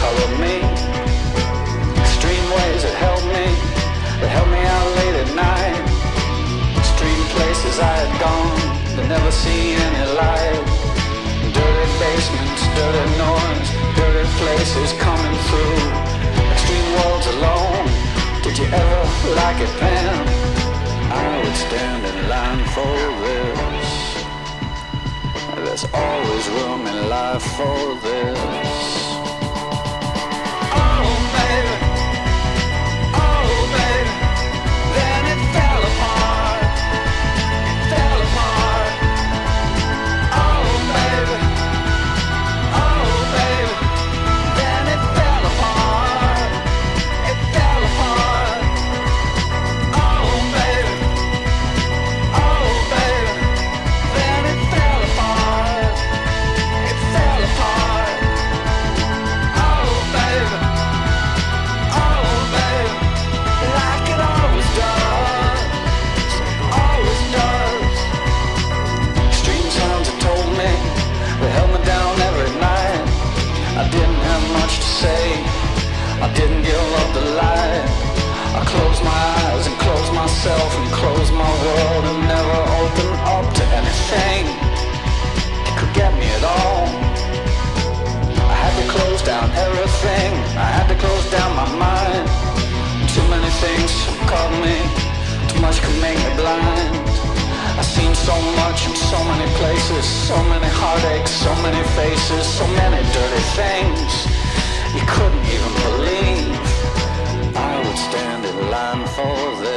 follow me. Extreme ways that held me out late at night. Extreme places I had gone, but never seen any light. Dirty basements, dirty noise, dirty places coming through. Extreme worlds alone, did you ever like it then? I would stand in line for this. There's always room in life for this. Oh baby, oh baby, then it fell apart, it fell apart. Oh baby, then it fell apart, it fell apart. Oh baby, then it fell apart, it fell apart. Oh baby, like it always does, always does. Extreme sounds have told me, they held me down every night. I didn't have much to say, I didn't give up the light. I closed my eyes and closed myself and closed my world and never opened up to anything that could get me at all. I had to close down everything, I had to close down my mind. Too many things caught me, too much could make me blind. I've seen so much in so many places, so many heartaches, so many faces, so many dirty things you couldn't even believe. I would stand in line for this.